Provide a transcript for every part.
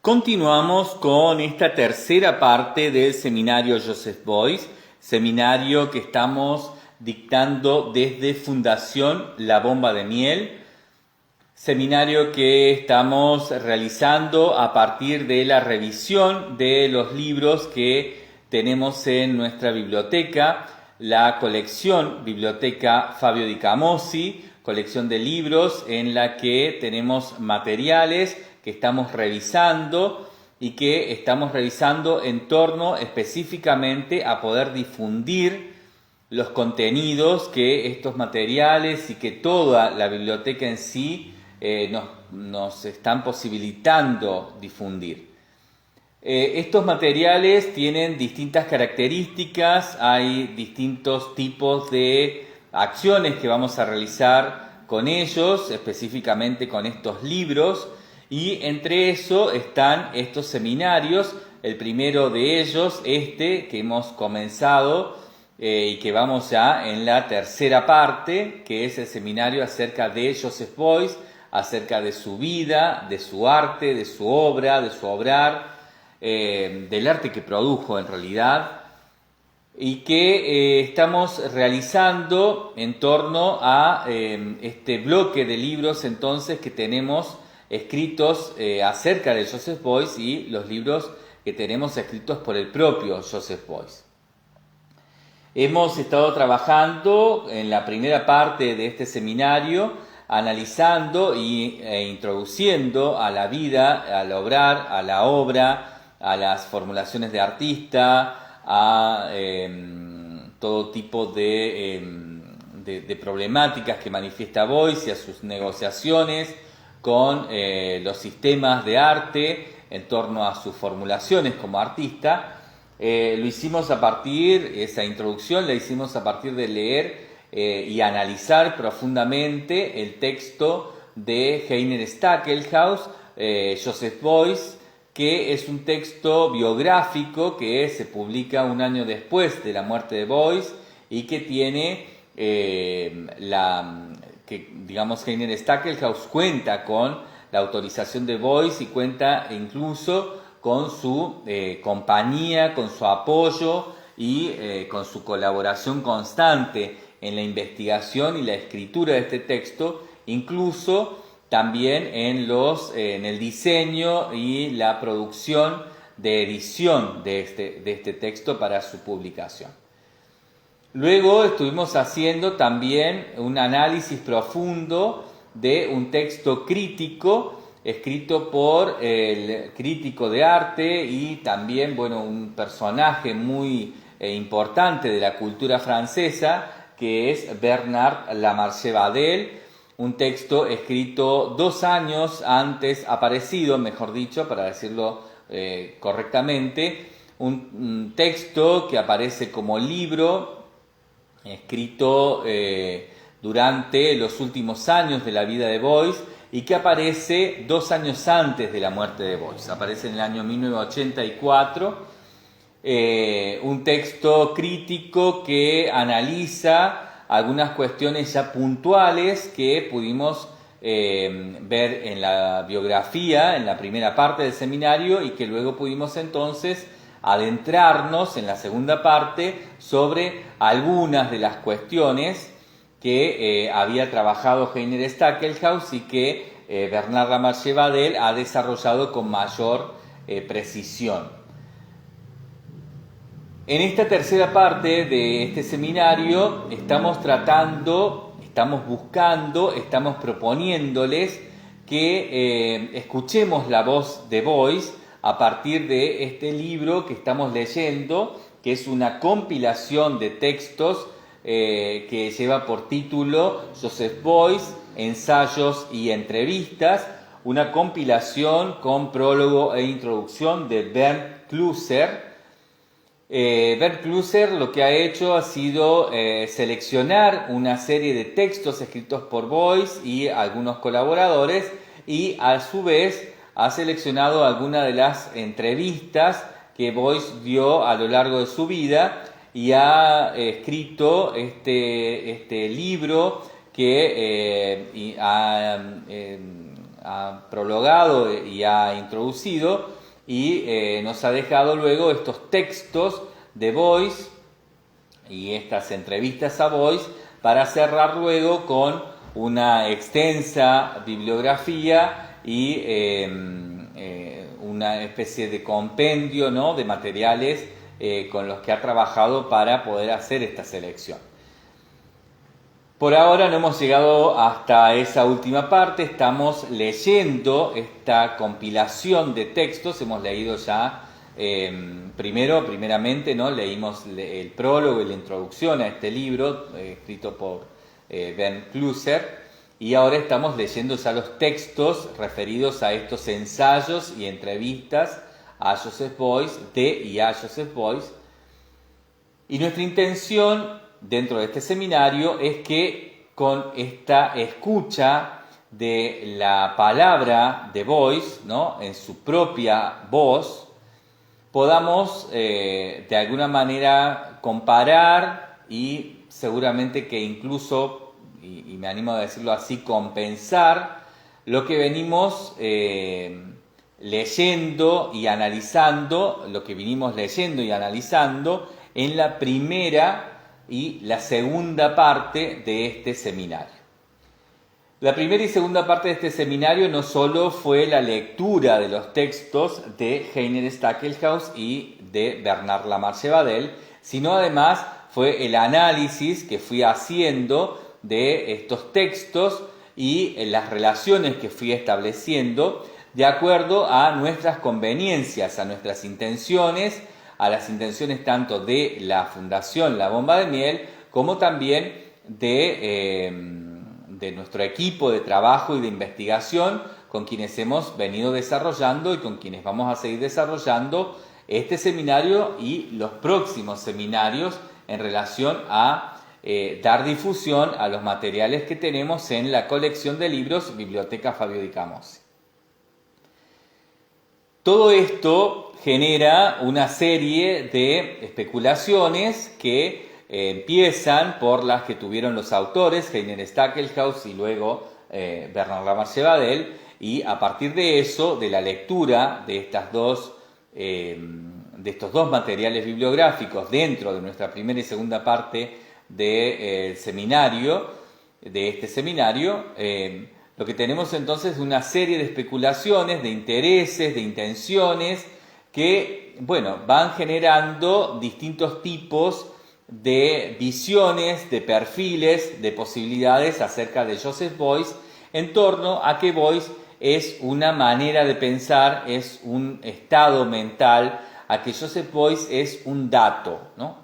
Continuamos con esta tercera parte del seminario Joseph Beuys, seminario que estamos dictando desde Fundación La Bomba de Miel, seminario que estamos realizando a partir de la revisión de los libros que tenemos en nuestra biblioteca, la colección Biblioteca Fabio Di Camossi, colección de libros en la que tenemos materiales que estamos revisando y que estamos revisando en torno específicamente a poder difundir los contenidos que estos materiales y que toda la biblioteca en sí nos están posibilitando difundir. Estos materiales tienen distintas características, hay distintos tipos de acciones que vamos a realizar con ellos, específicamente con estos libros, y entre eso están estos seminarios. El primero de ellos, que hemos comenzado y que vamos ya en la tercera parte, que es el seminario acerca de Joseph Beuys, acerca de su vida, de su arte, de su obra, de su obrar, del arte que produjo en realidad, y que estamos realizando en torno a este bloque de libros entonces que tenemos escritos acerca de Joseph Beuys y los libros que tenemos escritos por el propio Joseph Beuys. Hemos estado trabajando en la primera parte de este seminario, analizando e introduciendo a la vida, al obrar, a la obra, a las formulaciones de artista, a todo tipo de problemáticas que manifiesta Beuys y a sus negociaciones con los sistemas de arte en torno a sus formulaciones como artista. Lo hicimos esa introducción la hicimos a partir de leer y analizar profundamente el texto de Heiner Stackelhaus, Joseph Beuys, que es un texto biográfico que se publica un año después de la muerte de Beuys y que tiene Heiner Stackelhaus cuenta con la autorización de Beuys y cuenta incluso con su compañía, con su apoyo y con su colaboración constante en la investigación y la escritura de este texto, incluso también en el diseño y la producción de edición de este texto para su publicación. Luego estuvimos haciendo también un análisis profundo de un texto crítico escrito por el crítico de arte y también, un personaje muy importante de la cultura francesa, que es Bernard Lamarche-Badel, un texto escrito 2 años antes, aparecido, mejor dicho, para decirlo correctamente, un texto que aparece como libro, escrito durante los últimos años de la vida de Beuys y que aparece 2 años antes de la muerte de Beuys, aparece en el año 1984, un texto crítico que analiza algunas cuestiones ya puntuales que pudimos ver en la biografía, en la primera parte del seminario, y que luego pudimos entonces adentrarnos en la segunda parte sobre algunas de las cuestiones que había trabajado Heiner Stackelhaus y que Bernard Lamarche-Badel ha desarrollado con mayor precisión. En esta tercera parte de este seminario estamos proponiéndoles que escuchemos la voz de Beuys a partir de este libro que estamos leyendo, que es una compilación de textos que lleva por título Joseph Beuys, ensayos y entrevistas, una compilación con prólogo e introducción de Bernd Klusser. Bernd Klusser lo que ha hecho ha sido seleccionar una serie de textos escritos por Beuys y algunos colaboradores, y a su vez ha seleccionado algunas de las entrevistas que Beuys dio a lo largo de su vida y ha escrito este libro que ha prologado y ha introducido, y nos ha dejado luego estos textos de Boyce y estas entrevistas a Boyce para cerrar luego con una extensa bibliografía y una especie de compendio, ¿no?, de materiales con los que ha trabajado para poder hacer esta selección. Por ahora no hemos llegado hasta esa última parte, estamos leyendo esta compilación de textos, hemos leído ya primeramente, ¿no?, leímos el prólogo y la introducción a este libro escrito por Ben Clusser, y ahora estamos leyendo ya los textos referidos a estos ensayos y entrevistas a Joseph Beuys, de y a Joseph Beuys. Y nuestra intención dentro de este seminario es que con esta escucha de la palabra de Beuys, ¿no?, en su propia voz, podamos de alguna manera comparar y seguramente que incluso, y me animo a decirlo así, compensar lo que venimos leyendo y analizando, lo que vinimos leyendo y analizando en la primera y la segunda parte de este seminario. La primera y segunda parte de este seminario no solo fue la lectura de los textos de Heiner Stackelhaus y de Bernard Lamarche-Vadel, sino además fue el análisis que fui haciendo de estos textos y las relaciones que fui estableciendo de acuerdo a nuestras conveniencias, a nuestras intenciones, a las intenciones tanto de la Fundación La Bomba de Miel como también de nuestro equipo de trabajo y de investigación con quienes hemos venido desarrollando y con quienes vamos a seguir desarrollando este seminario y los próximos seminarios en relación a dar difusión a los materiales que tenemos en la colección de libros Biblioteca Fabio Di Camossi. Todo esto genera una serie de especulaciones que empiezan por las que tuvieron los autores, Heiner Stackelhaus y luego Bernard Lamarche-Vadel, y a partir de eso, de la lectura de estos dos materiales bibliográficos dentro de nuestra primera y segunda parte del seminario, de este seminario, lo que tenemos entonces es una serie de especulaciones, de intereses, de intenciones que, bueno, van generando distintos tipos de visiones, de perfiles, de posibilidades acerca de Joseph Beuys, en torno a que Beuys es una manera de pensar, es un estado mental, a que Joseph Beuys es un dato, ¿no?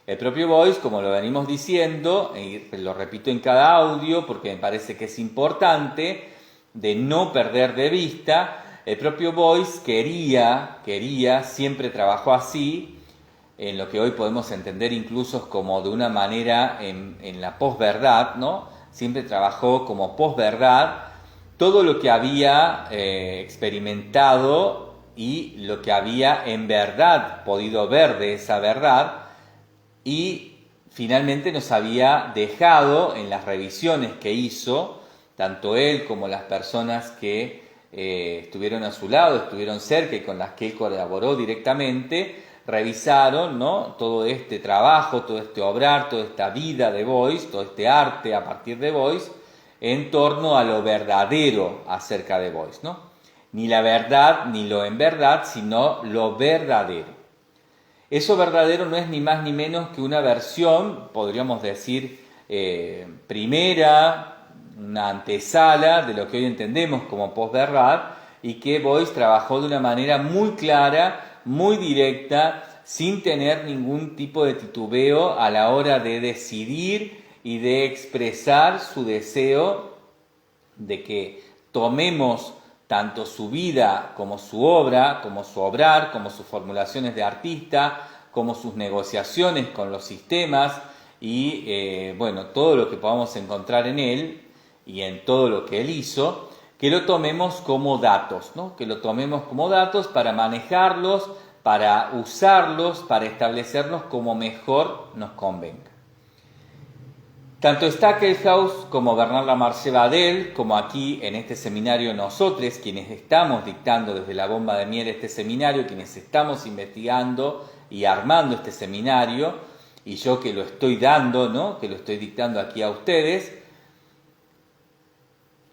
El propio Beuys, como lo venimos diciendo, y lo repito en cada audio porque me parece que es importante de no perder de vista, el propio Beuys quería, siempre trabajó así, en lo que hoy podemos entender incluso como de una manera en la posverdad, ¿no? Siempre trabajó como posverdad todo lo que había experimentado y lo que había en verdad podido ver de esa verdad, y finalmente nos había dejado en las revisiones que hizo, tanto él como las personas que estuvieron a su lado, estuvieron cerca y con las que él colaboró directamente, revisaron, ¿no?, todo este trabajo, todo este obrar, toda esta vida de Beuys, todo este arte a partir de Beuys, en torno a lo verdadero acerca de Beuys, ¿no? Ni la verdad ni lo en verdad, sino lo verdadero. Eso verdadero no es ni más ni menos que una versión, podríamos decir, primera, una antesala de lo que hoy entendemos como posverdad, y que Beuys trabajó de una manera muy clara, muy directa, sin tener ningún tipo de titubeo a la hora de decidir y de expresar su deseo de que tomemos tanto su vida como su obra, como su obrar, como sus formulaciones de artista, como sus negociaciones con los sistemas y bueno, todo lo que podamos encontrar en él y en todo lo que él hizo, que lo tomemos como datos, ¿no? Que lo tomemos como datos para manejarlos, para usarlos, para establecerlos como mejor nos convenga. Tanto Stackelhaus como Bernard Lamarche Badel, como aquí en este seminario nosotros, quienes estamos dictando desde la bomba de miel este seminario, quienes estamos investigando y armando este seminario, y yo que lo estoy dando, ¿no? Que lo estoy dictando aquí a ustedes,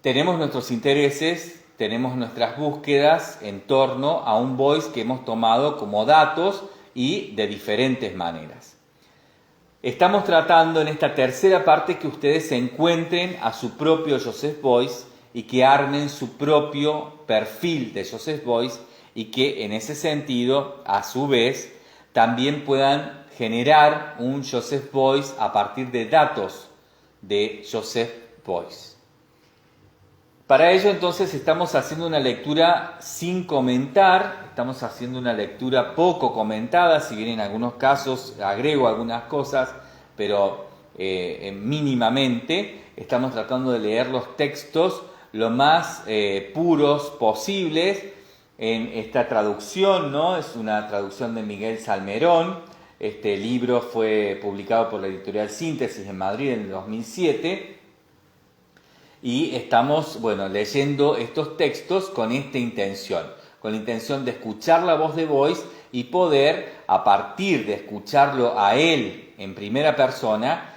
tenemos nuestros intereses, tenemos nuestras búsquedas en torno a un voice que hemos tomado como datos y de diferentes maneras. Estamos tratando en esta tercera parte que ustedes se encuentren a su propio Joseph Beuys y que armen su propio perfil de Joseph Beuys y que en ese sentido, a su vez, también puedan generar un Joseph Beuys a partir de datos de Joseph Beuys. Para ello entonces estamos haciendo una lectura sin comentar, estamos haciendo una lectura poco comentada, si bien en algunos casos agrego algunas cosas, pero mínimamente. Estamos tratando de leer los textos lo más puros posibles en esta traducción, ¿no? Es una traducción de Miguel Salmerón. Este libro fue publicado por la editorial Síntesis en Madrid en el 2007. Y estamos, leyendo estos textos con esta intención, con la intención de escuchar la voz de Beuys y poder, a partir de escucharlo a él en primera persona,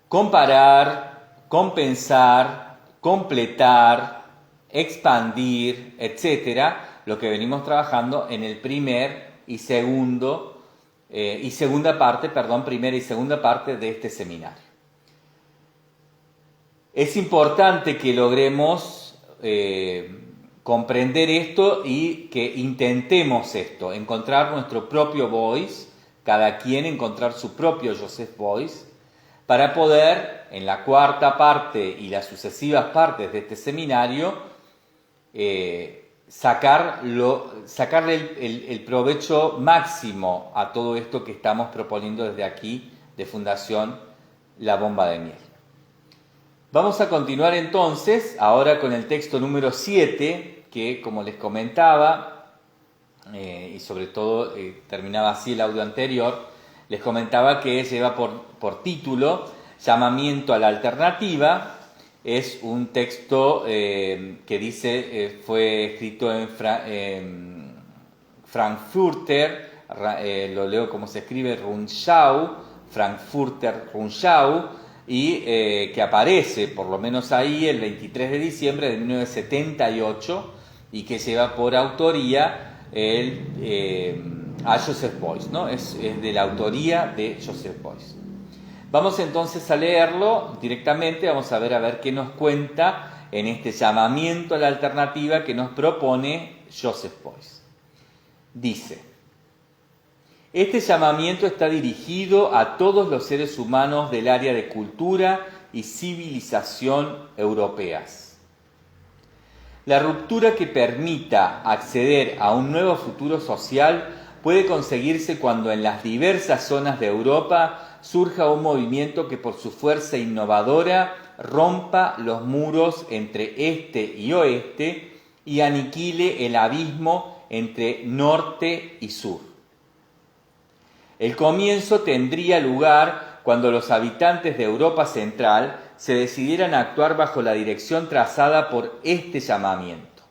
comparar, compensar, completar, expandir, etcétera, lo que venimos trabajando en el primera y segunda parte de este seminario. Es importante que logremos comprender esto y que intentemos esto, encontrar nuestro propio Beuys, cada quien encontrar su propio Joseph Beuys, para poder, en la cuarta parte y las sucesivas partes de este seminario, sacarle el provecho máximo a todo esto que estamos proponiendo desde aquí de Fundación La Bomba de Miel. Vamos a continuar entonces, ahora con el texto número 7, que como les comentaba, y sobre todo terminaba así el audio anterior, les comentaba que lleva por título Llamamiento a la Alternativa. Es un texto que dice, fue escrito en Frankfurter, lo leo como se escribe, Rundschau, Frankfurter Rundschau, y que aparece, por lo menos ahí, el 23 de diciembre de 1978, y que lleva por autoría a Joseph Beuys, ¿no? Es de la autoría de Joseph Beuys. Vamos entonces a leerlo directamente, vamos a ver qué nos cuenta en este llamamiento a la alternativa que nos propone Joseph Beuys. Dice: este llamamiento está dirigido a todos los seres humanos del área de cultura y civilización europeas. La ruptura que permita acceder a un nuevo futuro social puede conseguirse cuando en las diversas zonas de Europa surja un movimiento que por su fuerza innovadora rompa los muros entre este y oeste y aniquile el abismo entre norte y sur. El comienzo tendría lugar cuando los habitantes de Europa Central se decidieran a actuar bajo la dirección trazada por este llamamiento.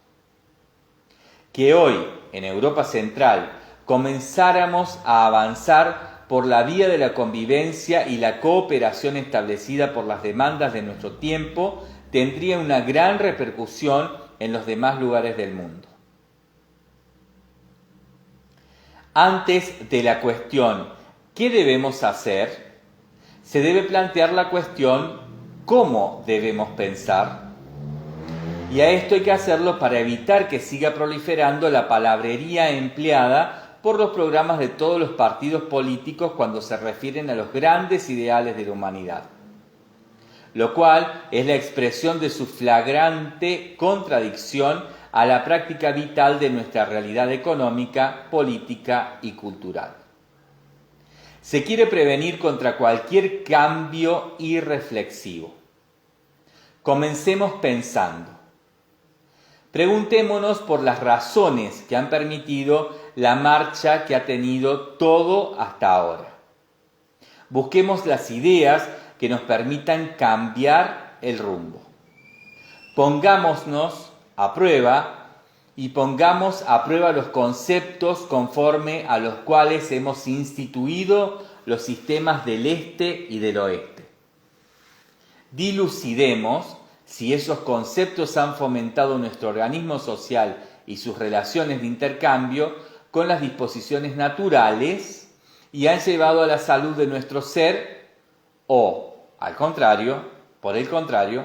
Que hoy, en Europa Central, comenzáramos a avanzar por la vía de la convivencia y la cooperación establecida por las demandas de nuestro tiempo, tendría una gran repercusión en los demás lugares del mundo. Antes de la cuestión ¿qué debemos hacer?, se debe plantear la cuestión ¿cómo debemos pensar? Y a esto hay que hacerlo para evitar que siga proliferando la palabrería empleada por los programas de todos los partidos políticos cuando se refieren a los grandes ideales de la humanidad, lo cual es la expresión de su flagrante contradicción a la práctica vital de nuestra realidad económica, política y cultural. Se quiere prevenir contra cualquier cambio irreflexivo. Comencemos pensando. Preguntémonos por las razones que han permitido la marcha que ha tenido todo hasta ahora. Busquemos las ideas que nos permitan cambiar el rumbo. Pongámonos a prueba y pongamos a prueba los conceptos conforme a los cuales hemos instituido los sistemas del este y del oeste. Dilucidemos si esos conceptos han fomentado nuestro organismo social y sus relaciones de intercambio con las disposiciones naturales y han llevado a la salud de nuestro ser o, por el contrario,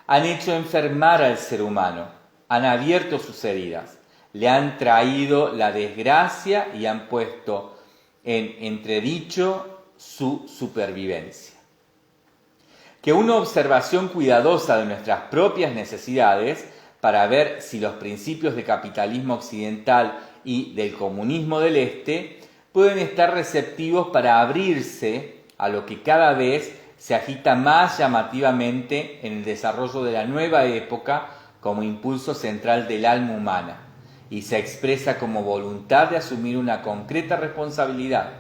han hecho enfermar al ser humano, han abierto sus heridas, le han traído la desgracia y han puesto en entredicho su supervivencia. Que una observación cuidadosa de nuestras propias necesidades para ver si los principios del capitalismo occidental y del comunismo del este pueden estar receptivos para abrirse a lo que cada vez se agita más llamativamente en el desarrollo de la nueva época como impulso central del alma humana y se expresa como voluntad de asumir una concreta responsabilidad.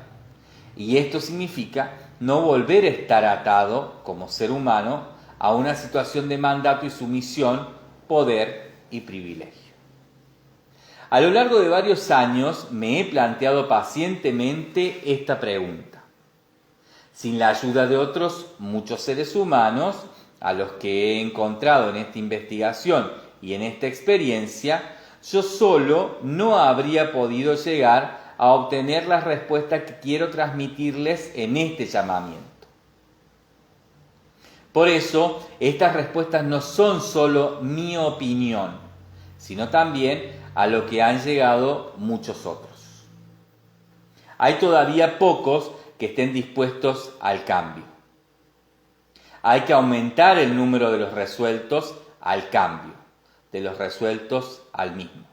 Y esto significa no volver a estar atado, como ser humano, a una situación de mandato y sumisión, poder y privilegio. A lo largo de varios años me he planteado pacientemente esta pregunta. Sin la ayuda de otros muchos seres humanos, a los que he encontrado en esta investigación y en esta experiencia, yo solo no habría podido llegar a obtener las respuestas que quiero transmitirles en este llamamiento. Por eso, estas respuestas no son solo mi opinión, sino también a lo que han llegado muchos otros. Hay todavía pocos que estén dispuestos al cambio. Hay que aumentar el número de los resueltos al cambio, de los resueltos al mismo.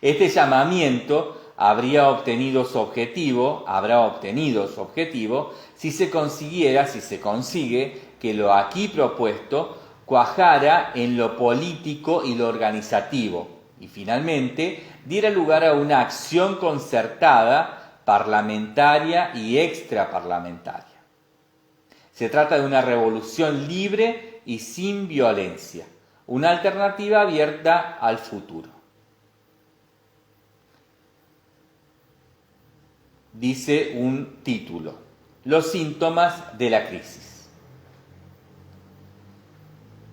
Este llamamiento habrá obtenido su objetivo si se consigue que lo aquí propuesto cuajara en lo político y lo organizativo y finalmente diera lugar a una acción concertada, parlamentaria y extraparlamentaria. Se trata de una revolución libre y sin violencia, una alternativa abierta al futuro. Dice un título: Los síntomas de la crisis.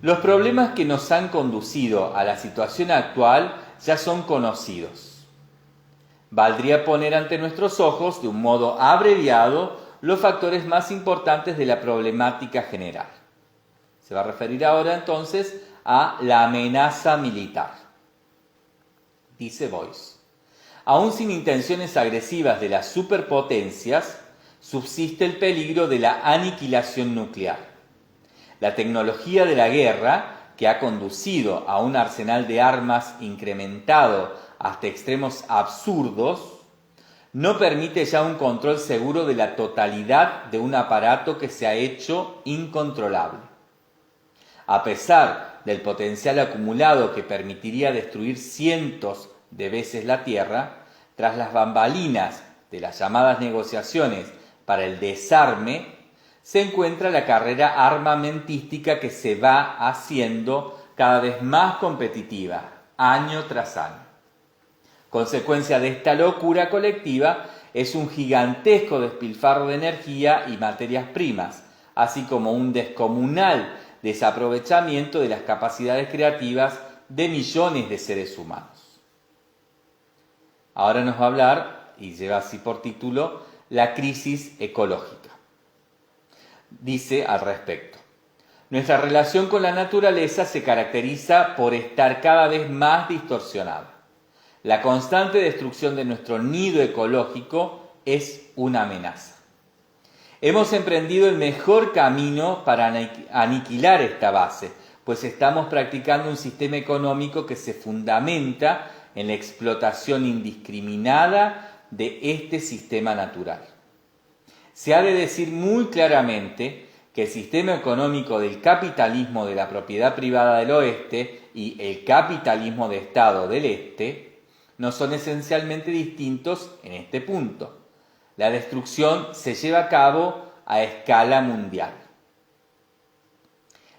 Los problemas que nos han conducido a la situación actual ya son conocidos. Valdría poner ante nuestros ojos, de un modo abreviado, los factores más importantes de la problemática general. Se va a referir ahora entonces a la amenaza militar. Dice Boyce: aún sin intenciones agresivas de las superpotencias, subsiste el peligro de la aniquilación nuclear. La tecnología de la guerra, que ha conducido a un arsenal de armas incrementado hasta extremos absurdos, no permite ya un control seguro de la totalidad de un aparato que se ha hecho incontrolable. A pesar del potencial acumulado que permitiría destruir cientos de veces la Tierra, tras las bambalinas de las llamadas negociaciones para el desarme, se encuentra la carrera armamentística que se va haciendo cada vez más competitiva, año tras año. Consecuencia de esta locura colectiva es un gigantesco despilfarro de energía y materias primas, así como un descomunal desaprovechamiento de las capacidades creativas de millones de seres humanos. Ahora nos va a hablar, y lleva así por título, la crisis ecológica. Dice al respecto: nuestra relación con la naturaleza se caracteriza por estar cada vez más distorsionada. La constante destrucción de nuestro nido ecológico es una amenaza. Hemos emprendido el mejor camino para aniquilar esta base, pues estamos practicando un sistema económico que se fundamenta en la explotación indiscriminada de este sistema natural. Se ha de decir muy claramente que el sistema económico del capitalismo de la propiedad privada del oeste y el capitalismo de Estado del este no son esencialmente distintos en este punto. La destrucción se lleva a cabo a escala mundial.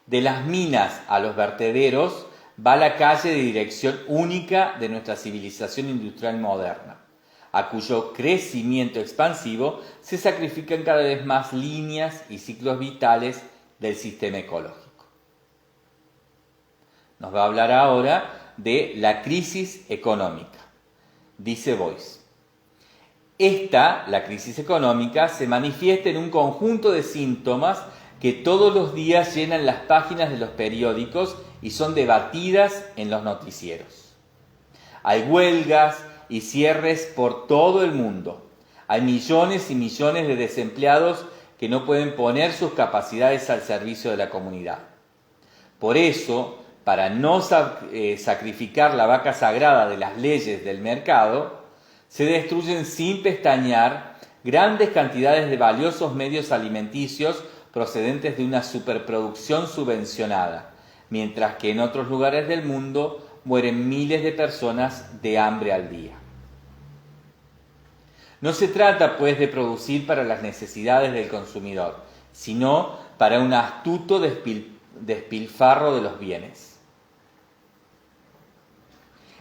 De las minas a los vertederos va la calle de dirección única de nuestra civilización industrial moderna, a cuyo crecimiento expansivo se sacrifican cada vez más líneas y ciclos vitales del sistema ecológico. Nos va a hablar ahora de la crisis económica. Dice Boyce: la crisis económica, se manifiesta en un conjunto de síntomas que todos los días llenan las páginas de los periódicos y son debatidas en los noticieros. Hay huelgas y cierres por todo el mundo. Hay millones y millones de desempleados que no pueden poner sus capacidades al servicio de la comunidad. Por eso, para no sacrificar la vaca sagrada de las leyes del mercado, se destruyen sin pestañear grandes cantidades de valiosos medios alimenticios procedentes de una superproducción subvencionada, mientras que en otros lugares del mundo mueren miles de personas de hambre al día. No se trata, pues, de producir para las necesidades del consumidor, sino para un astuto despilfarro de los bienes.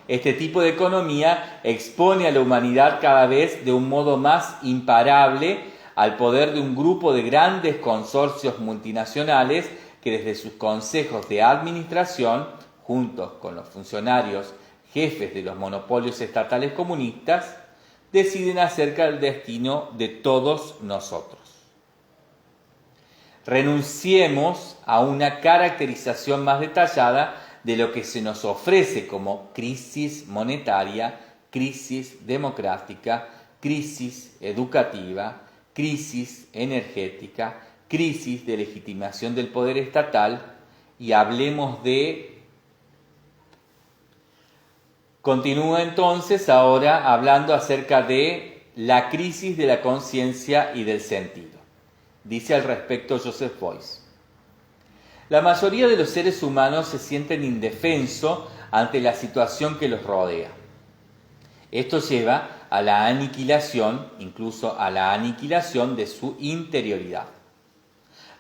Este tipo de economía expone a la humanidad cada vez de un modo más imparable al poder de un grupo de grandes consorcios multinacionales que desde sus consejos de administración, juntos con los funcionarios jefes de los monopolios estatales comunistas, deciden acerca del destino de todos nosotros. Renunciemos a una caracterización más detallada de lo que se nos ofrece como crisis monetaria, crisis democrática, crisis educativa, crisis energética, crisis de legitimación del poder estatal, y hablemos de... Continúa entonces ahora hablando acerca de la crisis de la conciencia y del sentido. Dice al respecto Joseph Beuys: la mayoría de los seres humanos se sienten indefensos ante la situación que los rodea. Esto lleva a la aniquilación, incluso a la aniquilación de su interioridad.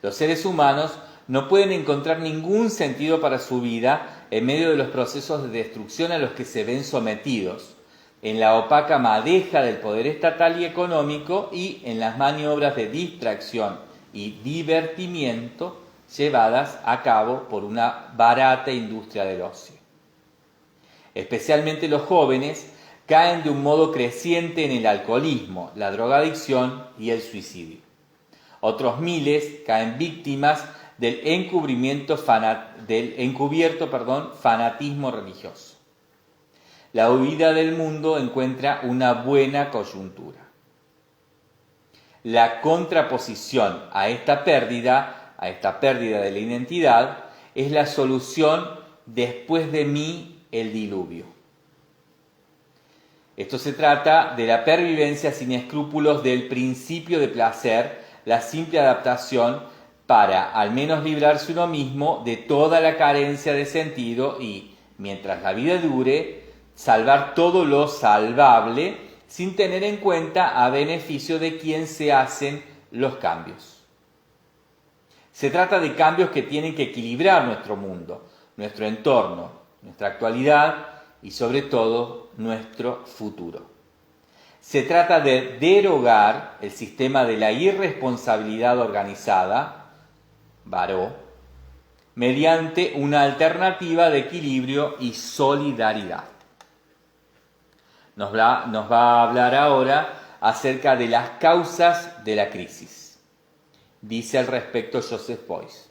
Los seres humanos no pueden encontrar ningún sentido para su vida en medio de los procesos de destrucción a los que se ven sometidos, en la opaca madeja del poder estatal y económico y en las maniobras de distracción y divertimiento llevadas a cabo por una barata industria del ocio. Especialmente los jóvenes caen de un modo creciente en el alcoholismo, la drogadicción y el suicidio. Otros miles caen víctimas del encubierto fanatismo religioso. La huida del mundo encuentra una buena coyuntura. La contraposición a esta pérdida de la identidad, es la solución después de mí el diluvio. Esto se trata de la pervivencia sin escrúpulos del principio de placer, la simple adaptación para al menos librarse uno mismo de toda la carencia de sentido y, mientras la vida dure, salvar todo lo salvable sin tener en cuenta a beneficio de quién se hacen los cambios. Se trata de cambios que tienen que equilibrar nuestro mundo, nuestro entorno, nuestra actualidad y sobre todo nuestro futuro. Se trata de derogar el sistema de la irresponsabilidad organizada, Baró, mediante una alternativa de equilibrio y solidaridad. Nos va a hablar ahora acerca de las causas de la crisis. Dice al respecto Joseph Beuys: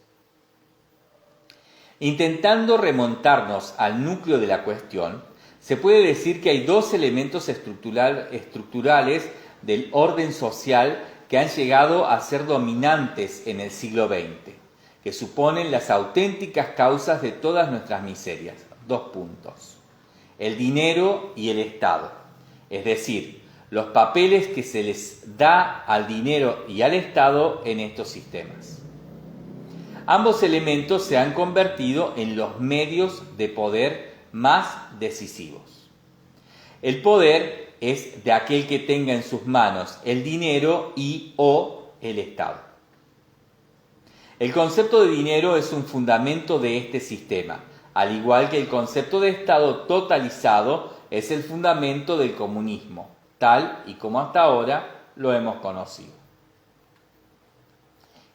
intentando remontarnos al núcleo de la cuestión, se puede decir que hay dos elementos estructurales del orden social que han llegado a ser dominantes en el siglo XX, que suponen las auténticas causas de todas nuestras miserias. 2 puntos. El dinero y el Estado, es decir, los papeles que se les da al dinero y al Estado en estos sistemas. Ambos elementos se han convertido en los medios de poder más decisivos. El poder es de aquel que tenga en sus manos el dinero y o el Estado. El concepto de dinero es un fundamento de este sistema, al igual que el concepto de Estado totalizado es el fundamento del comunismo, tal y como hasta ahora lo hemos conocido.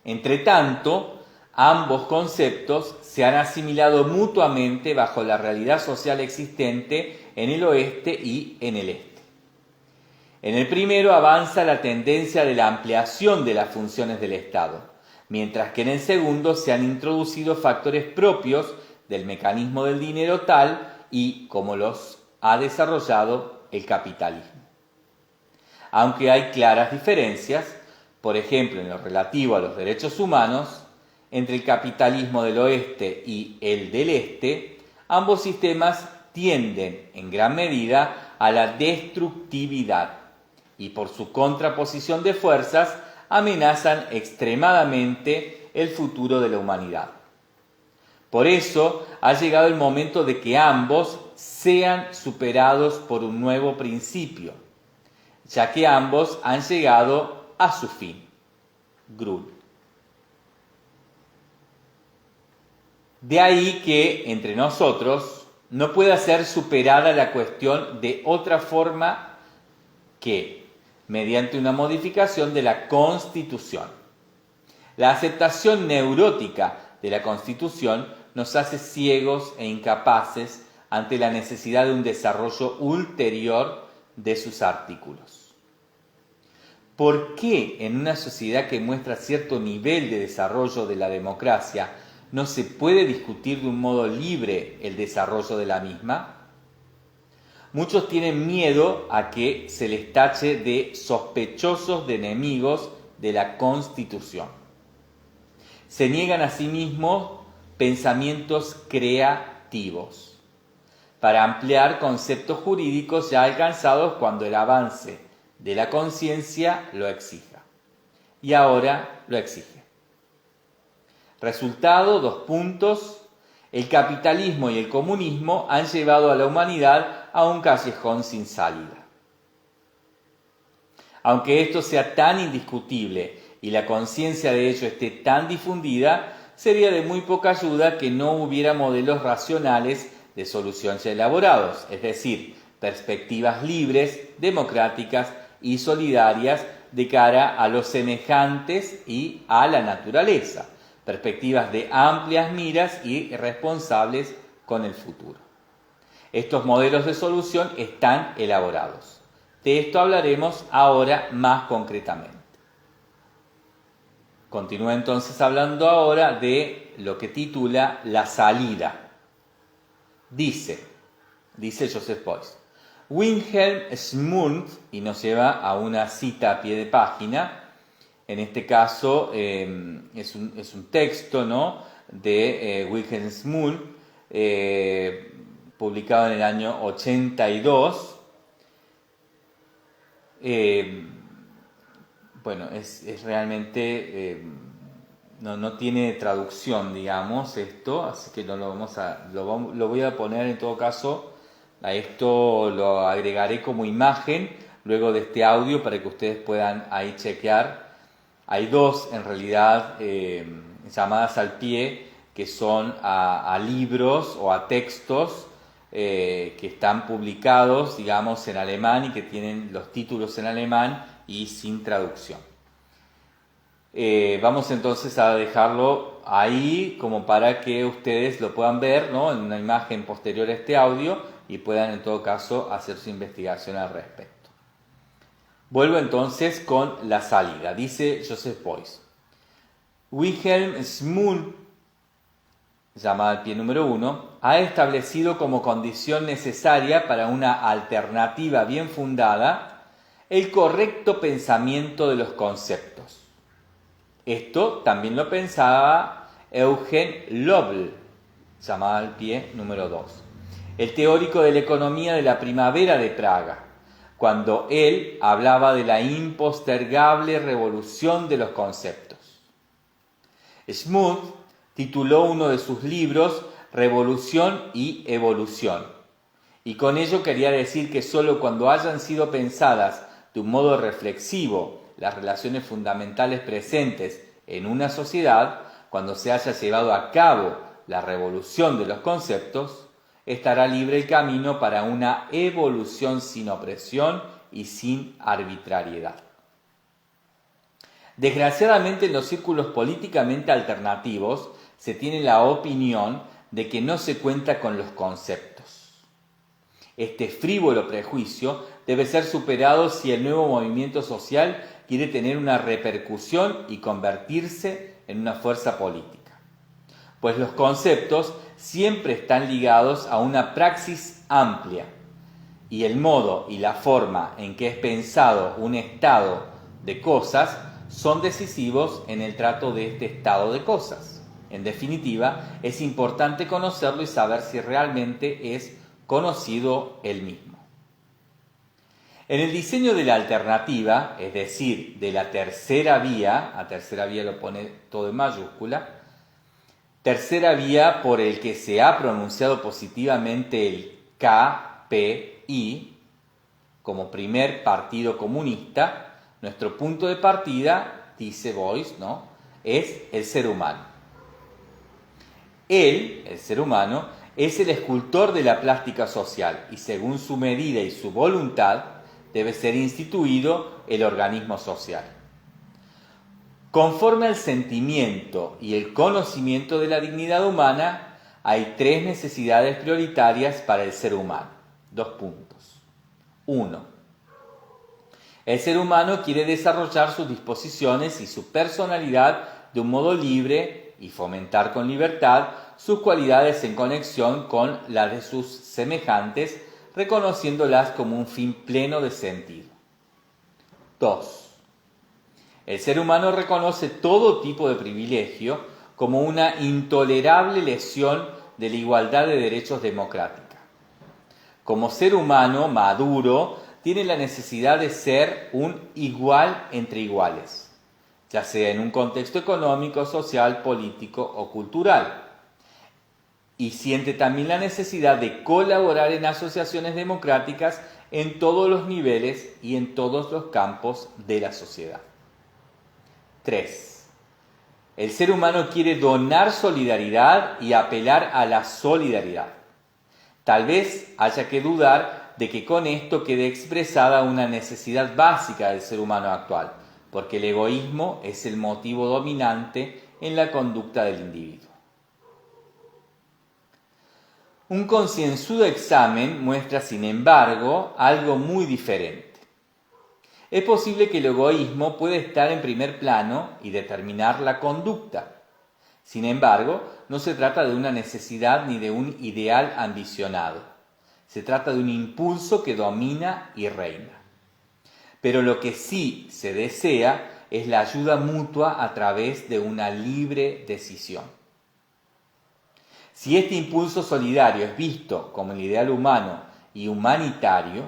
Entretanto, ambos conceptos se han asimilado mutuamente bajo la realidad social existente en el oeste y en el este. En el primero avanza la tendencia de la ampliación de las funciones del Estado, mientras que en el segundo se han introducido factores propios del mecanismo del dinero tal y como los ha desarrollado el capitalismo. Aunque hay claras diferencias, por ejemplo en lo relativo a los derechos humanos, entre el capitalismo del oeste y el del este, ambos sistemas tienden en gran medida a la destructividad y por su contraposición de fuerzas amenazan extremadamente el futuro de la humanidad. Por eso ha llegado el momento de que ambos sean superados por un nuevo principio, ya que ambos han llegado a su fin. Grull. De ahí que entre nosotros no pueda ser superada la cuestión de otra forma que mediante una modificación de la Constitución. La aceptación neurótica de la Constitución nos hace ciegos e incapaces ante la necesidad de un desarrollo ulterior de sus artículos. ¿Por qué en una sociedad que muestra cierto nivel de desarrollo de la democracia no se puede discutir de un modo libre el desarrollo de la misma? Muchos tienen miedo a que se les tache de sospechosos de enemigos de la Constitución. Se niegan a sí mismos pensamientos creativos para ampliar conceptos jurídicos ya alcanzados cuando el avance de la conciencia lo exija. Y ahora lo exige. Resultado, 2 puntos. El capitalismo y el comunismo han llevado a la humanidad a un callejón sin salida. Aunque esto sea tan indiscutible y la conciencia de ello esté tan difundida, sería de muy poca ayuda que no hubiera modelos racionales de solución ya elaborados, es decir, perspectivas libres, democráticas y solidarias de cara a los semejantes y a la naturaleza, perspectivas de amplias miras y responsables con el futuro. Estos modelos de solución están elaborados. De esto hablaremos ahora más concretamente. Continúa entonces hablando ahora de lo que titula La salida. Dice Joseph Beuys, Wilhelm Schmunt, y nos lleva a una cita a pie de página. En este caso es un texto, ¿no?, de Wilhelm Schmunt, publicado en el año 82. Bueno, es realmente, no tiene traducción, digamos, esto, así que no lo voy a poner en todo caso, a esto lo agregaré como imagen luego de este audio para que ustedes puedan ahí chequear. Hay 2 en realidad llamadas al pie que son a libros o a textos que están publicados, digamos, en alemán y que tienen los títulos en alemán y sin traducción. Vamos entonces a dejarlo ahí como para que ustedes lo puedan ver, ¿no?, en una imagen posterior a este audio y puedan en todo caso hacer su investigación al respecto. Vuelvo entonces con la salida. Dice Joseph Beuys, Wilhelm Schmunt, llamada al pie número 1, ha establecido como condición necesaria para una alternativa bien fundada el correcto pensamiento de los conceptos. Esto también lo pensaba Eugen Löbl, llamada al pie número 2, el teórico de la economía de la primavera de Praga, cuando él hablaba de la impostergable revolución de los conceptos. Schmunt tituló uno de sus libros Revolución y Evolución, y con ello quería decir que sólo cuando hayan sido pensadas de un modo reflexivo las relaciones fundamentales presentes en una sociedad, cuando se haya llevado a cabo la revolución de los conceptos, estará libre el camino para una evolución sin opresión y sin arbitrariedad. Desgraciadamente, en los círculos políticamente alternativos se tiene la opinión de que no se cuenta con los conceptos. Este frívolo prejuicio debe ser superado si el nuevo movimiento social quiere tener una repercusión y convertirse en una fuerza política. Pues los conceptos siempre están ligados a una praxis amplia, y el modo y la forma en que es pensado un estado de cosas son decisivos en el trato de este estado de cosas. En definitiva, es importante conocerlo y saber si realmente es conocido el mismo. En el diseño de la alternativa, es decir, de la tercera vía, a tercera vía lo pone todo en mayúscula, tercera vía por el que se ha pronunciado positivamente el KPI como primer partido comunista, nuestro punto de partida, dice Beuys, ¿no?, es el ser humano. Él, el ser humano, es el escultor de la plástica social y según su medida y su voluntad debe ser instituido el organismo social. Conforme al sentimiento y el conocimiento de la dignidad humana, hay tres necesidades prioritarias para el ser humano. 2 puntos. 1. El ser humano quiere desarrollar sus disposiciones y su personalidad de un modo libre y fomentar con libertad sus cualidades en conexión con las de sus semejantes, reconociéndolas como un fin pleno de sentido. 2. El ser humano reconoce todo tipo de privilegio como una intolerable lesión de la igualdad de derechos democrática. Como ser humano maduro, tiene la necesidad de ser un igual entre iguales, ya sea en un contexto económico, social, político o cultural. Y siente también la necesidad de colaborar en asociaciones democráticas en todos los niveles y en todos los campos de la sociedad. 3. El ser humano quiere donar solidaridad y apelar a la solidaridad. Tal vez haya que dudar de que con esto quede expresada una necesidad básica del ser humano actual, porque el egoísmo es el motivo dominante en la conducta del individuo. Un concienzudo examen muestra, sin embargo, algo muy diferente. Es posible que el egoísmo pueda estar en primer plano y determinar la conducta. Sin embargo, no se trata de una necesidad ni de un ideal ambicionado. Se trata de un impulso que domina y reina. Pero lo que sí se desea es la ayuda mutua a través de una libre decisión. Si este impulso solidario es visto como el ideal humano y humanitario,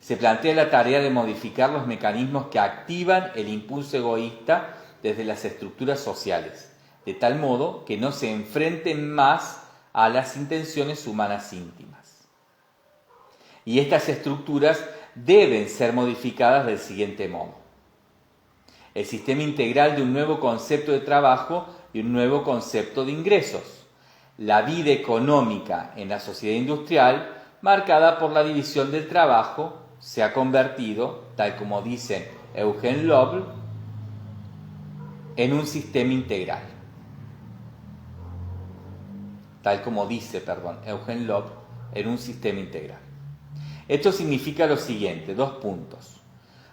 se plantea la tarea de modificar los mecanismos que activan el impulso egoísta desde las estructuras sociales, de tal modo que no se enfrenten más a las intenciones humanas íntimas. Y estas estructuras deben ser modificadas del siguiente modo. El sistema integral de un nuevo concepto de trabajo y un nuevo concepto de ingresos. La vida económica en la sociedad industrial, marcada por la división del trabajo, se ha convertido, tal como dice Eugene Lobel, en un sistema integral. Eugene Lobel, en un sistema integral. Esto significa lo siguiente, 2 puntos.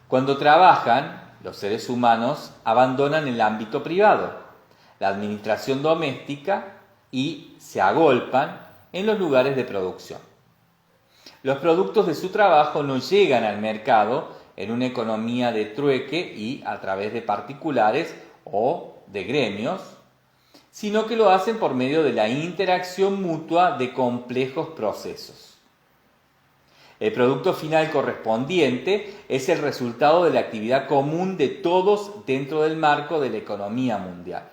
Cuando trabajan, los seres humanos abandonan el ámbito privado, la administración doméstica y se agolpan en los lugares de producción. Los productos de su trabajo no llegan al mercado en una economía de trueque y a través de particulares o de gremios, sino que lo hacen por medio de la interacción mutua de complejos procesos. El producto final correspondiente es el resultado de la actividad común de todos dentro del marco de la economía mundial.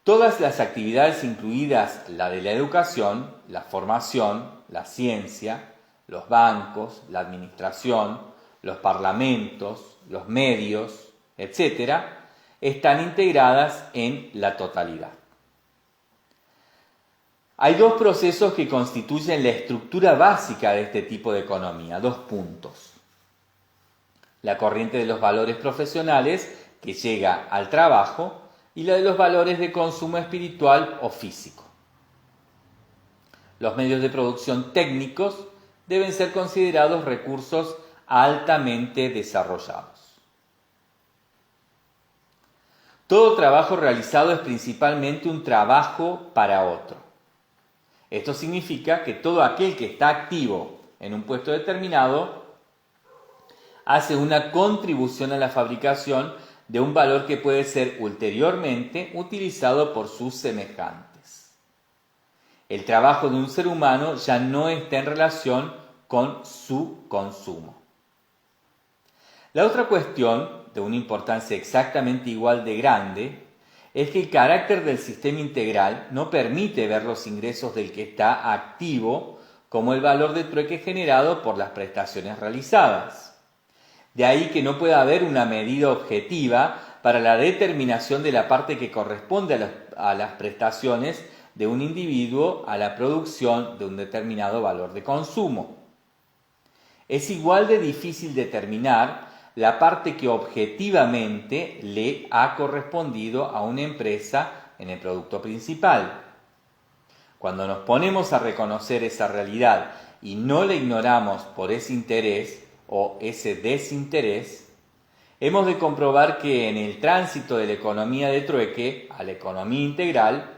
Todas las actividades, incluidas la de la educación, la formación, la ciencia, los bancos, la administración, los parlamentos, los medios, etc., están integradas en la totalidad. Hay dos procesos que constituyen la estructura básica de este tipo de economía, dos puntos. La corriente de los valores profesionales, que llega al trabajo, y la de los valores de consumo espiritual o físico. Los medios de producción técnicos deben ser considerados recursos altamente desarrollados. Todo trabajo realizado es principalmente un trabajo para otro. Esto significa que todo aquel que está activo en un puesto determinado hace una contribución a la fabricación de un valor que puede ser ulteriormente utilizado por sus semejantes. El trabajo de un ser humano ya no está en relación con su consumo. La otra cuestión, de una importancia exactamente igual de grande, es que el carácter del sistema integral no permite ver los ingresos del que está activo como el valor de trueque generado por las prestaciones realizadas. De ahí que no pueda haber una medida objetiva para la determinación de la parte que corresponde a las prestaciones de un individuo a la producción de un determinado valor de consumo. Es igual de difícil determinar la parte que objetivamente le ha correspondido a una empresa en el producto principal. Cuando nos ponemos a reconocer esa realidad y no la ignoramos por ese interés o ese desinterés, hemos de comprobar que en el tránsito de la economía de trueque a la economía integral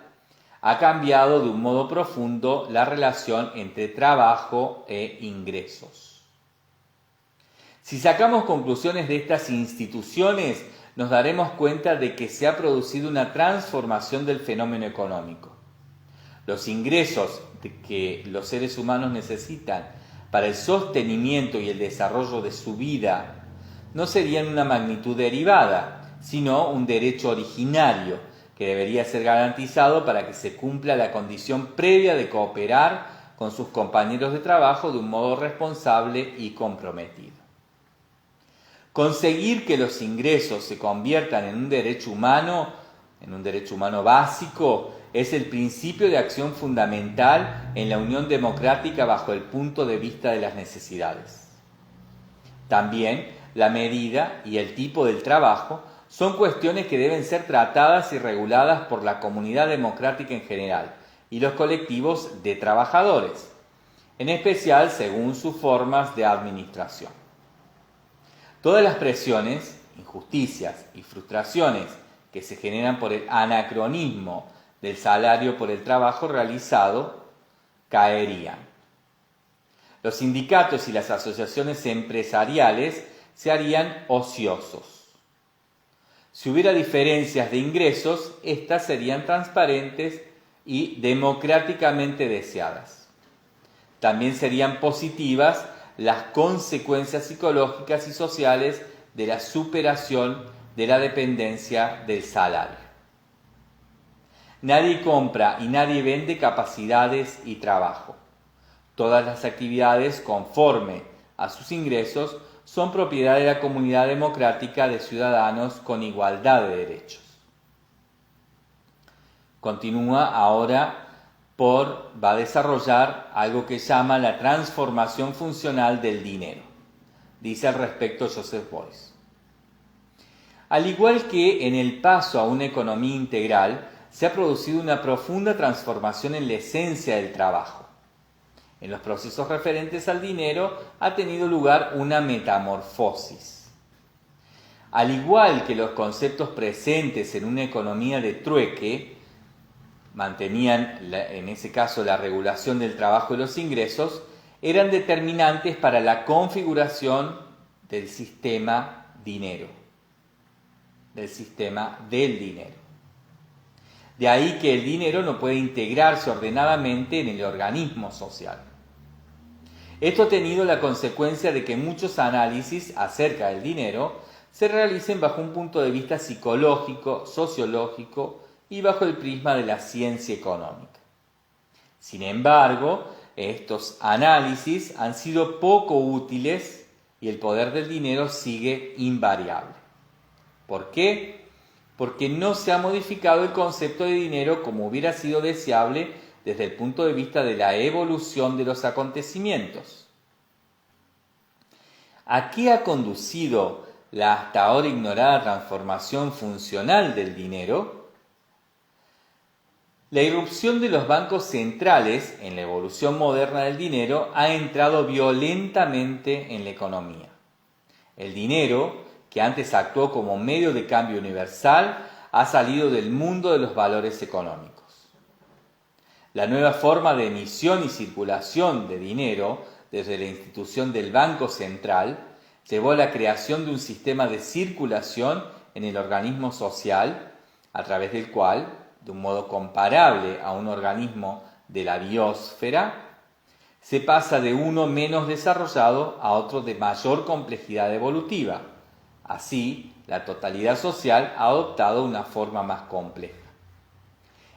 ha cambiado de un modo profundo la relación entre trabajo e ingresos. Si sacamos conclusiones de estas instituciones, nos daremos cuenta de que se ha producido una transformación del fenómeno económico. Los ingresos que los seres humanos necesitan para el sostenimiento y el desarrollo de su vida no serían una magnitud derivada, sino un derecho originario que debería ser garantizado para que se cumpla la condición previa de cooperar con sus compañeros de trabajo de un modo responsable y comprometido. Conseguir que los ingresos se conviertan en un derecho humano básico, es el principio de acción fundamental en la unión democrática bajo el punto de vista de las necesidades. También la medida y el tipo del trabajo son cuestiones que deben ser tratadas y reguladas por la comunidad democrática en general y los colectivos de trabajadores, en especial según sus formas de administración. Todas las presiones, injusticias y frustraciones que se generan por el anacronismo del salario por el trabajo realizado caerían. Los sindicatos y las asociaciones empresariales se harían ociosos. Si hubiera diferencias de ingresos, estas serían transparentes y democráticamente deseadas. También serían positivas las consecuencias psicológicas y sociales de la superación de la dependencia del salario. Nadie compra y nadie vende capacidades y trabajo. Todas las actividades conforme a sus ingresos son propiedad de la comunidad democrática de ciudadanos con igualdad de derechos. Continúa ahora va a desarrollar algo que llama la transformación funcional del dinero. Dice al respecto Joseph Beuys. Al igual que en el paso a una economía integral, se ha producido una profunda transformación en la esencia del trabajo. En los procesos referentes al dinero ha tenido lugar una metamorfosis. Al igual que los conceptos presentes en una economía de trueque mantenían, en ese caso, la regulación del trabajo y los ingresos, eran determinantes para la configuración del sistema dinero, del sistema del dinero. De ahí que el dinero no puede integrarse ordenadamente en el organismo social. Esto ha tenido la consecuencia de que muchos análisis acerca del dinero se realicen bajo un punto de vista psicológico, sociológico y bajo el prisma de la ciencia económica. Sin embargo, estos análisis han sido poco útiles y el poder del dinero sigue invariable. ¿Por qué? porque no se ha modificado el concepto de dinero como hubiera sido deseable desde el punto de vista de la evolución de los acontecimientos. ¿A qué ha conducido la hasta ahora ignorada transformación funcional del dinero? La irrupción de los bancos centrales en la evolución moderna del dinero ha entrado violentamente en la economía. El dinero, que antes actuó como medio de cambio universal, ha salido del mundo de los valores económicos. La nueva forma de emisión y circulación de dinero desde la institución del Banco Central llevó a la creación de un sistema de circulación en el organismo social, a través del cual, de un modo comparable a un organismo de la biosfera, se pasa de uno menos desarrollado a otro de mayor complejidad evolutiva. Así, la totalidad social ha adoptado una forma más compleja.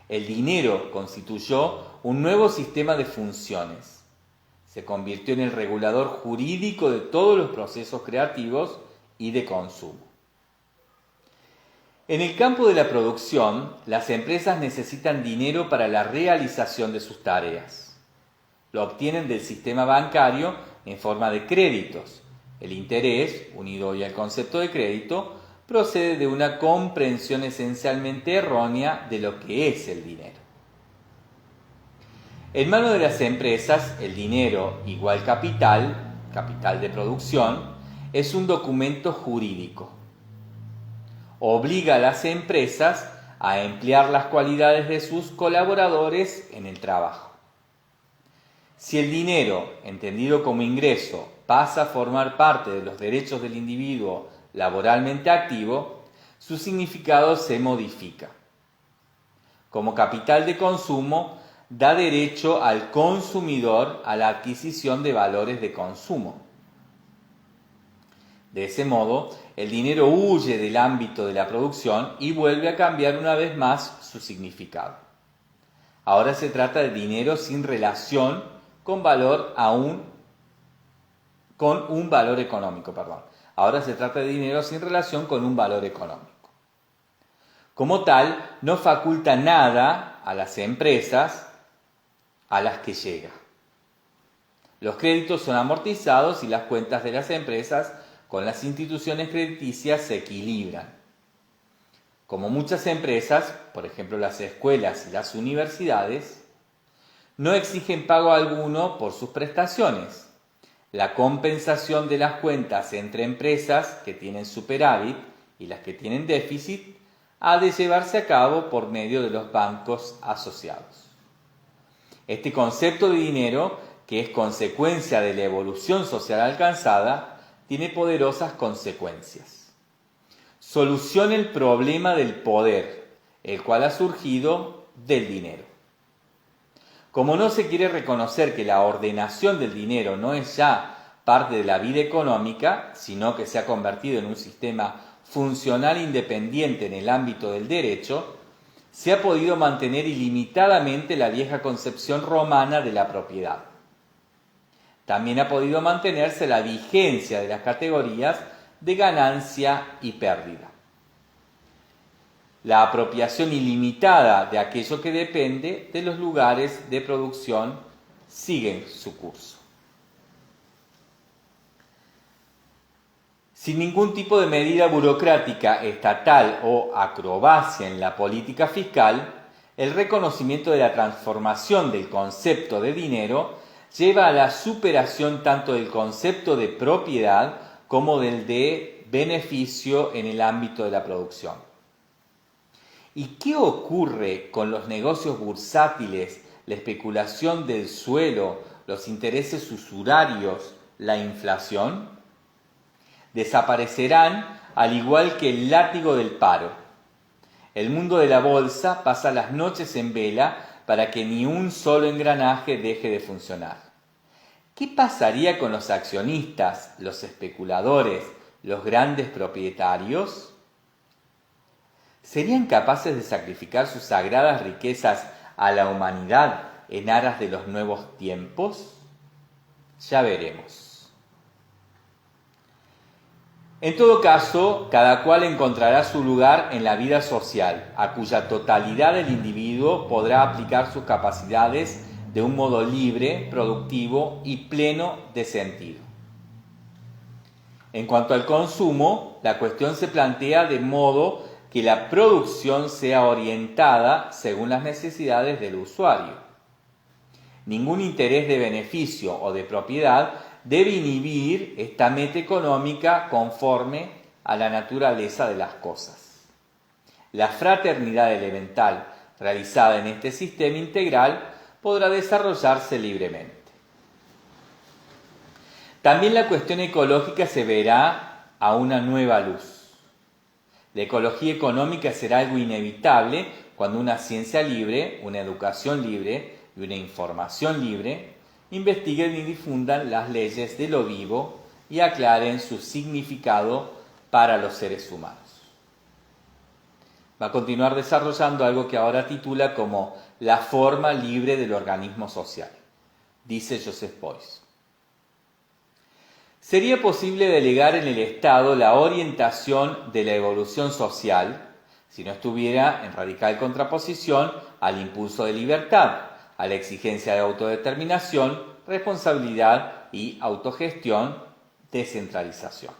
El dinero constituyó un nuevo sistema de funciones. Se convirtió en el regulador jurídico de todos los procesos creativos y de consumo. En el campo de la producción, las empresas necesitan dinero para la realización de sus tareas. Lo obtienen del sistema bancario en forma de créditos. El interés, unido hoy al concepto de crédito, procede de una comprensión esencialmente errónea de lo que es el dinero. En manos de las empresas, el dinero igual capital, capital de producción, es un documento jurídico. Obliga a las empresas a emplear las cualidades de sus colaboradores en el trabajo. Si el dinero, entendido como ingreso, pasa a formar parte de los derechos del individuo laboralmente activo, su significado se modifica. Como capital de consumo, da derecho al consumidor a la adquisición de valores de consumo. De ese modo, el dinero huye del ámbito de la producción y vuelve a cambiar una vez más su significado. Ahora se trata de dinero sin relación con un valor económico. Ahora se trata de dinero sin relación con un valor económico. Como tal, no faculta nada a las empresas a las que llega. Los créditos son amortizados y las cuentas de las empresas con las instituciones crediticias se equilibran. Como muchas empresas, por ejemplo las escuelas y las universidades, no exigen pago alguno por sus prestaciones. La compensación de las cuentas entre empresas que tienen superávit y las que tienen déficit ha de llevarse a cabo por medio de los bancos asociados. Este concepto de dinero, que es consecuencia de la evolución social alcanzada, tiene poderosas consecuencias. Soluciona el problema del poder, el cual ha surgido del dinero. Como no se quiere reconocer que la ordenación del dinero no es ya parte de la vida económica, sino que se ha convertido en un sistema funcional independiente en el ámbito del derecho, se ha podido mantener ilimitadamente la vieja concepción romana de la propiedad. También ha podido mantenerse la vigencia de las categorías de ganancia y pérdida. La apropiación ilimitada de aquello que depende de los lugares de producción sigue su curso. Sin ningún tipo de medida burocrática, estatal o acrobacia en la política fiscal, el reconocimiento de la transformación del concepto de dinero lleva a la superación tanto del concepto de propiedad como del de beneficio en el ámbito de la producción. ¿Y qué ocurre con los negocios bursátiles, la especulación del suelo, los intereses usurarios, la inflación? Desaparecerán al igual que el látigo del paro. El mundo de la bolsa pasa las noches en vela para que ni un solo engranaje deje de funcionar. ¿Qué pasaría con los accionistas, los especuladores, los grandes propietarios? ¿Serían capaces de sacrificar sus sagradas riquezas a la humanidad en aras de los nuevos tiempos? Ya veremos. En todo caso, cada cual encontrará su lugar en la vida social, a cuya totalidad el individuo podrá aplicar sus capacidades de un modo libre, productivo y pleno de sentido. En cuanto al consumo, la cuestión se plantea de modo que la producción sea orientada según las necesidades del usuario. Ningún interés de beneficio o de propiedad debe inhibir esta meta económica conforme a la naturaleza de las cosas. La fraternidad elemental realizada en este sistema integral podrá desarrollarse libremente. También la cuestión ecológica se verá a una nueva luz. La ecología económica será algo inevitable cuando una ciencia libre, una educación libre y una información libre investiguen y difundan las leyes de lo vivo y aclaren su significado para los seres humanos. Va a continuar desarrollando algo que ahora titula como la forma libre del organismo social, dice Joseph Beuys. ¿Sería posible delegar en el Estado la orientación de la evolución social si no estuviera en radical contraposición al impulso de libertad, a la exigencia de autodeterminación, responsabilidad y autogestión, descentralización?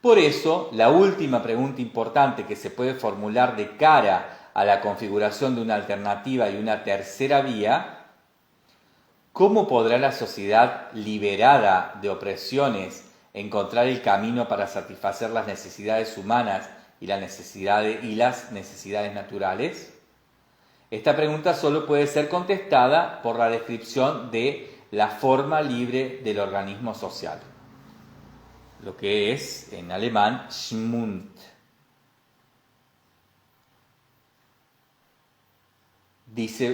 Por eso, la última pregunta importante que se puede formular de cara a la configuración de una alternativa y una tercera vía: ¿cómo podrá la sociedad liberada de opresiones encontrar el camino para satisfacer las necesidades humanas y las necesidades naturales? Esta pregunta solo puede ser contestada por la descripción de la forma libre del organismo social, lo que es en alemán Schmund.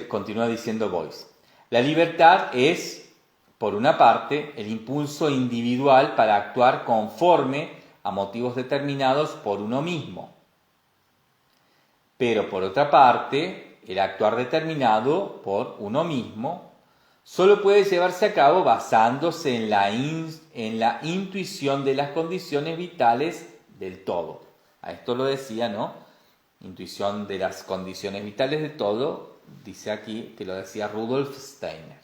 Continúa diciendo Beuys. La libertad es, por una parte, el impulso individual para actuar conforme a motivos determinados por uno mismo. Pero por otra parte, el actuar determinado por uno mismo solo puede llevarse a cabo basándose en la intuición de las condiciones vitales del todo. A esto lo decía, ¿no? Intuición de las condiciones vitales del todo. Dice aquí que lo decía Rudolf Steiner.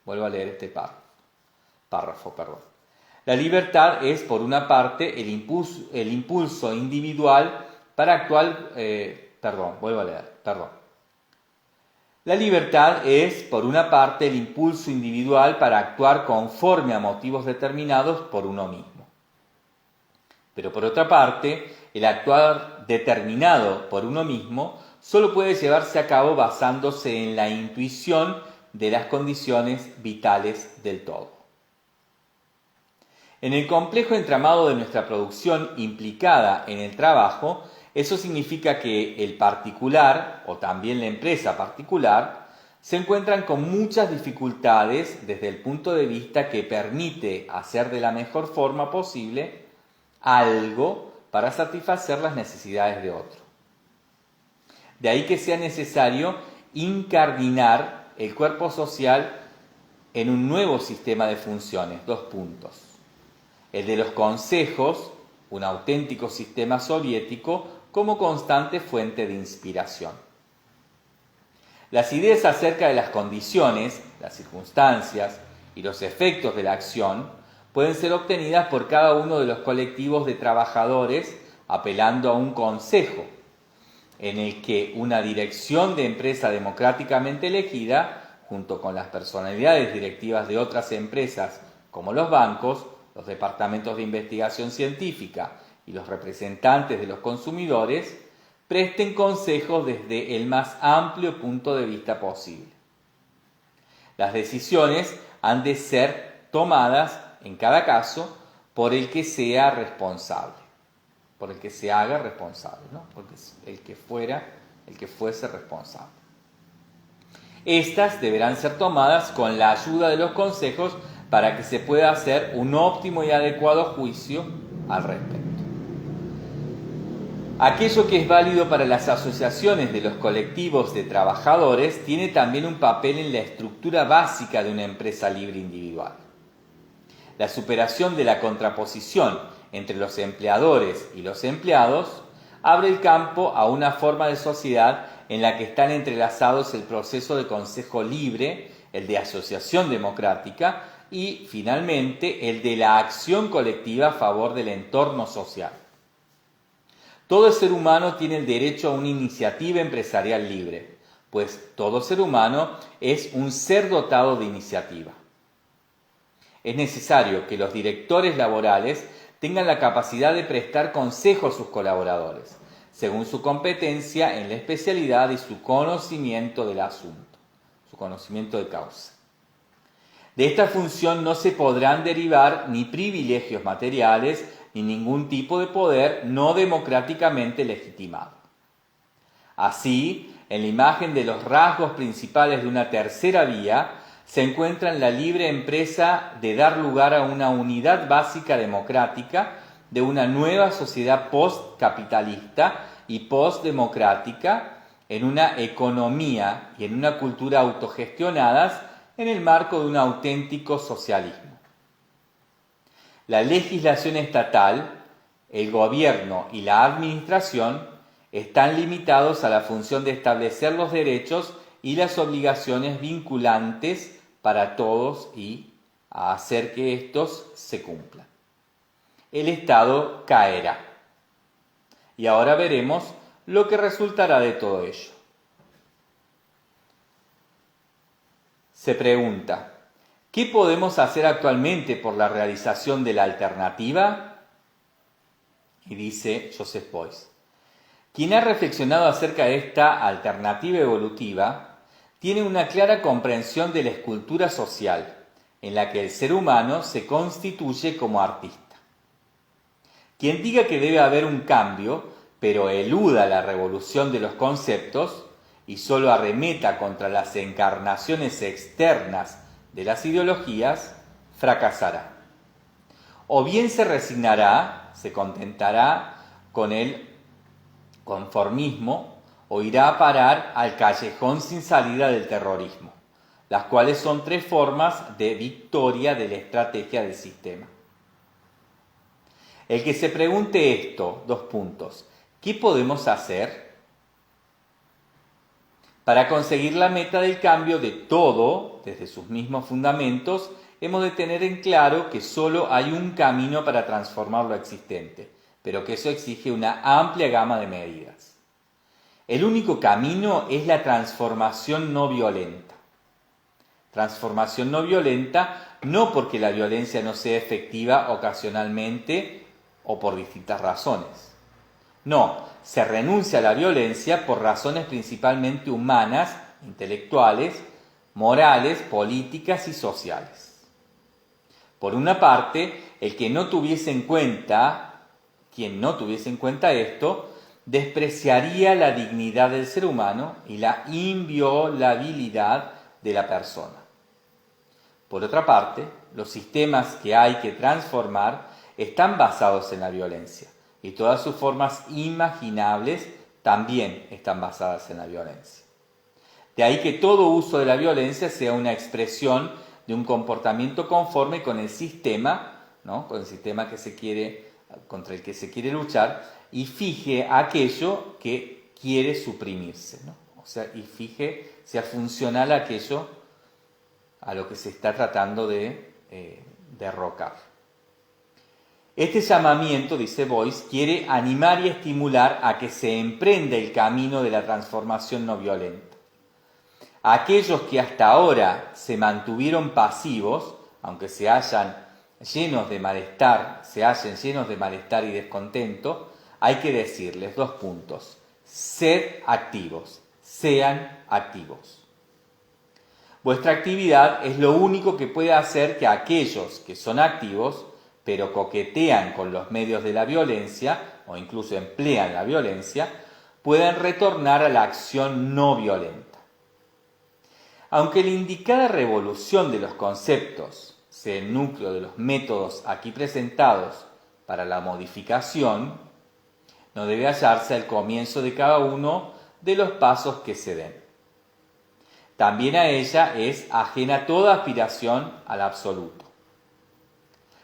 Vuelvo a leer este párrafo. La libertad es, por una parte, el impulso individual para actuar... La libertad es, por una parte, el impulso individual para actuar conforme a motivos determinados por uno mismo. Pero por otra parte, el actuar determinado por uno mismo solo puede llevarse a cabo basándose en la intuición de las condiciones vitales del todo. En el complejo entramado de nuestra producción implicada en el trabajo, eso significa que el particular, o también la empresa particular, se encuentran con muchas dificultades desde el punto de vista que permite hacer de la mejor forma posible algo para satisfacer las necesidades de otro. De ahí que sea necesario incardinar el cuerpo social en un nuevo sistema de funciones, 2 puntos. El de los consejos, un auténtico sistema soviético, como constante fuente de inspiración. Las ideas acerca de las condiciones, las circunstancias y los efectos de la acción pueden ser obtenidas por cada uno de los colectivos de trabajadores apelando a un consejo, en el que una dirección de empresa democráticamente elegida, junto con las personalidades directivas de otras empresas como los bancos, los departamentos de investigación científica y los representantes de los consumidores, presten consejos desde el más amplio punto de vista posible. Las decisiones han de ser tomadas, en cada caso, por el que sea responsable, por el que se haga responsable, ¿no? Porque el que fuese responsable. Estas deberán ser tomadas con la ayuda de los consejos para que se pueda hacer un óptimo y adecuado juicio al respecto. Aquello que es válido para las asociaciones de los colectivos de trabajadores tiene también un papel en la estructura básica de una empresa libre individual. la superación de la contraposición entre los empleadores y los empleados, abre el campo a una forma de sociedad en la que están entrelazados el proceso de consejo libre, el de asociación democrática y, finalmente, el de la acción colectiva a favor del entorno social. Todo ser humano tiene el derecho a una iniciativa empresarial libre, pues todo ser humano es un ser dotado de iniciativa. Es necesario que los directores laborales tengan la capacidad de prestar consejo a sus colaboradores, según su competencia en la especialidad y su conocimiento del asunto, su conocimiento de causa. De esta función no se podrán derivar ni privilegios materiales ni ningún tipo de poder no democráticamente legitimado. Así, en la imagen de los rasgos principales de una tercera vía, se encuentra la libre empresa de dar lugar a una unidad básica democrática de una nueva sociedad postcapitalista y postdemocrática en una economía y en una cultura autogestionadas en el marco de un auténtico socialismo. La legislación estatal, el gobierno y la administración están limitados a la función de establecer los derechos y las obligaciones vinculantes para todos y a hacer que estos se cumplan. El Estado caerá. Y ahora veremos lo que resultará de todo ello. Se pregunta, ¿qué podemos hacer actualmente por la realización de la alternativa? Y dice Joseph Beuys, quien ha reflexionado acerca de esta alternativa evolutiva tiene una clara comprensión de la escultura social en la que el ser humano se constituye como artista. Quien diga que debe haber un cambio, pero eluda la revolución de los conceptos y solo arremeta contra las encarnaciones externas de las ideologías, fracasará. O bien se resignará, se contentará con el conformismo o irá a parar al callejón sin salida del terrorismo, las cuales son tres formas de victoria de la estrategia del sistema. El que se pregunte esto, ¿qué podemos hacer? Para conseguir la meta del cambio de todo, desde sus mismos fundamentos, hemos de tener en claro que solo hay un camino para transformar lo existente, pero que eso exige una amplia gama de medidas. El único camino es la transformación no violenta. Transformación no violenta no porque la violencia no sea efectiva ocasionalmente o por distintas razones. No, se renuncia a la violencia por razones principalmente humanas, intelectuales, morales, políticas y sociales. Por una parte, quien no tuviese en cuenta esto, despreciaría la dignidad del ser humano y la inviolabilidad de la persona. Por otra parte, los sistemas que hay que transformar están basados en la violencia y todas sus formas imaginables también están basadas en la violencia. De ahí que todo uso de la violencia sea una expresión de un comportamiento conforme con el sistema, ¿no? Con el sistema contra el que se quiere luchar, y fije aquello que quiere suprimirse, ¿no? O sea, y sea funcional aquello a lo que se está tratando de derrocar. Este llamamiento, dice Beuys, quiere animar y estimular a que se emprenda el camino de la transformación no violenta. Aquellos que hasta ahora se mantuvieron pasivos, aunque se hallen llenos de malestar y descontento, hay que decirles sed activos, sean activos. Vuestra actividad es lo único que puede hacer que aquellos que son activos, pero coquetean con los medios de la violencia, o incluso emplean la violencia, puedan retornar a la acción no violenta. Aunque la indicada revolución de los conceptos sea el núcleo de los métodos aquí presentados para la modificación, no debe hallarse al comienzo de cada uno de los pasos que se den. También a ella es ajena toda aspiración al absoluto.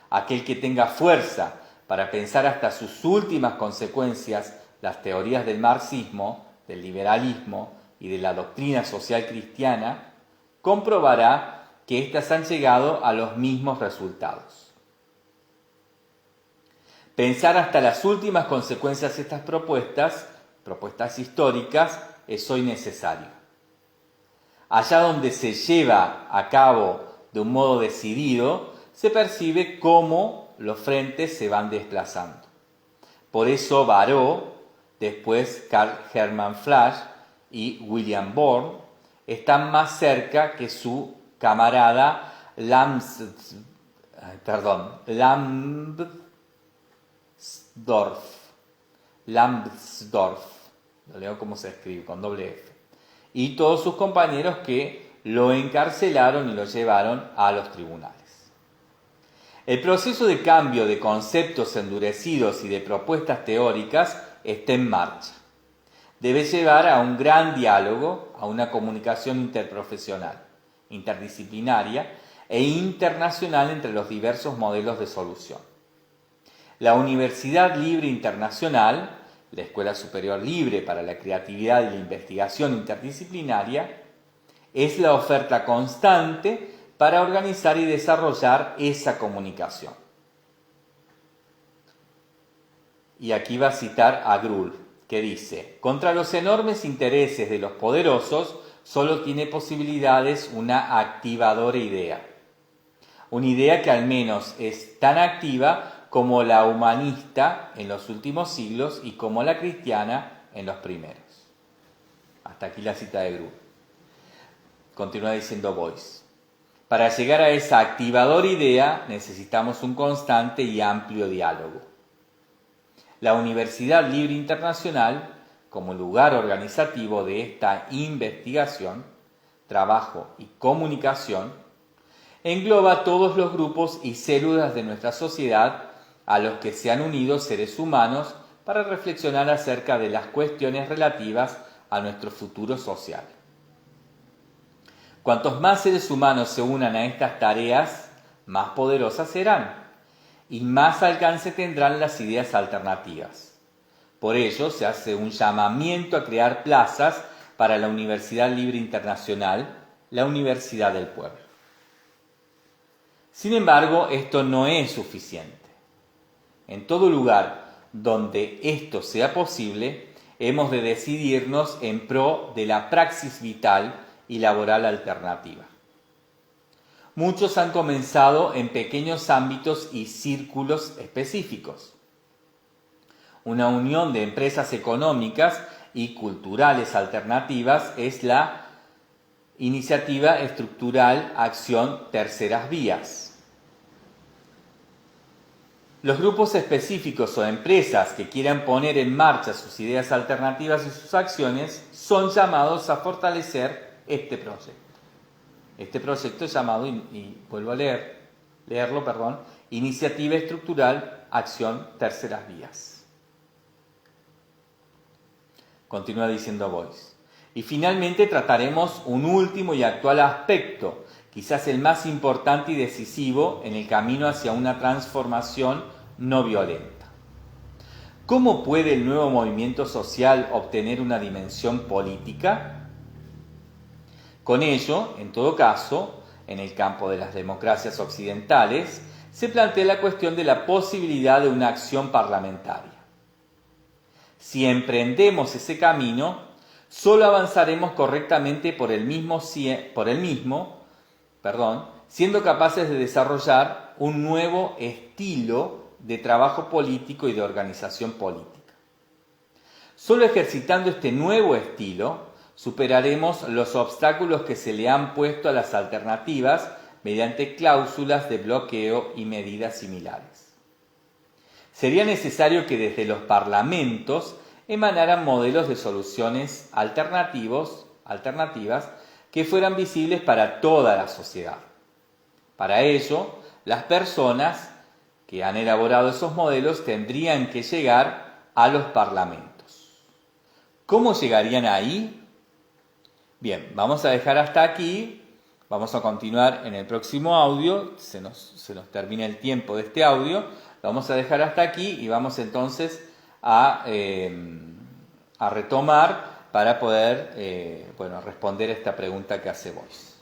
aquel que tenga fuerza para pensar hasta sus últimas consecuencias las teorías del marxismo, del liberalismo y de la doctrina social cristiana, comprobará que éstas han llegado a los mismos resultados. Pensar hasta las últimas consecuencias de estas propuestas históricas, es hoy necesario. Allá donde se lleva a cabo de un modo decidido, se percibe cómo los frentes se van desplazando. Por eso Barrot, después Karl Hermann Flasch y William Born están más cerca que su camarada Lambsdorff. Lo leo como se escribe, con doble F. Y todos sus compañeros que lo encarcelaron y lo llevaron a los tribunales. El proceso de cambio de conceptos endurecidos y de propuestas teóricas está en marcha. Debe llevar a un gran diálogo, a una comunicación interprofesional, interdisciplinaria e internacional entre los diversos modelos de solución. La Universidad Libre Internacional, la Escuela Superior Libre para la Creatividad y la Investigación Interdisciplinaria, es la oferta constante para organizar y desarrollar esa comunicación. Y aquí va a citar a Gruhl, que dice: contra los enormes intereses de los poderosos solo tiene posibilidades una activadora idea. Una idea que al menos es tan activa como la humanista en los últimos siglos y como la cristiana en los primeros. Hasta aquí la cita de Gruhl. Continúa diciendo Beuys: para llegar a esa activadora idea necesitamos un constante y amplio diálogo. La Universidad Libre Internacional, como lugar organizativo de esta investigación, trabajo y comunicación, engloba todos los grupos y células de nuestra sociedad a los que se han unido seres humanos para reflexionar acerca de las cuestiones relativas a nuestro futuro social. Cuantos más seres humanos se unan a estas tareas, más poderosas serán y más alcance tendrán las ideas alternativas. Por ello, se hace un llamamiento a crear plazas para la Universidad Libre Internacional, la Universidad del Pueblo. Sin embargo, esto no es suficiente. En todo lugar donde esto sea posible, hemos de decidirnos en pro de la praxis vital y laboral alternativa. Muchos han comenzado en pequeños ámbitos y círculos específicos. Una unión de empresas económicas y culturales alternativas es la Iniciativa Estructural Acción Terceras Vías. Los grupos específicos o empresas que quieran poner en marcha sus ideas alternativas y sus acciones son llamados a fortalecer este proyecto. Este proyecto es llamado, y vuelvo a leerlo, Iniciativa Estructural Acción Terceras Vías. Continúa diciendo Beuys. Y finalmente trataremos un último y actual aspecto, quizás el más importante y decisivo en el camino hacia una transformación no violenta. ¿Cómo puede el nuevo movimiento social obtener una dimensión política? Con ello, en todo caso, en el campo de las democracias occidentales, se plantea la cuestión de la posibilidad de una acción parlamentaria. Si emprendemos ese camino, solo avanzaremos correctamente por el mismo, siendo capaces de desarrollar un nuevo estilo de trabajo político y de organización política. Solo ejercitando este nuevo estilo, superaremos los obstáculos que se le han puesto a las alternativas mediante cláusulas de bloqueo y medidas similares. Sería necesario que desde los parlamentos emanaran modelos de soluciones alternativas que fueran visibles para toda la sociedad. Para ello, las personas que han elaborado esos modelos tendrían que llegar a los parlamentos. ¿Cómo llegarían ahí? Bien, vamos a dejar hasta aquí Vamos a continuar en el próximo audio, se nos termina el tiempo de este audio, lo vamos a dejar hasta aquí y vamos entonces a retomar para poder responder esta pregunta que hace Boyce.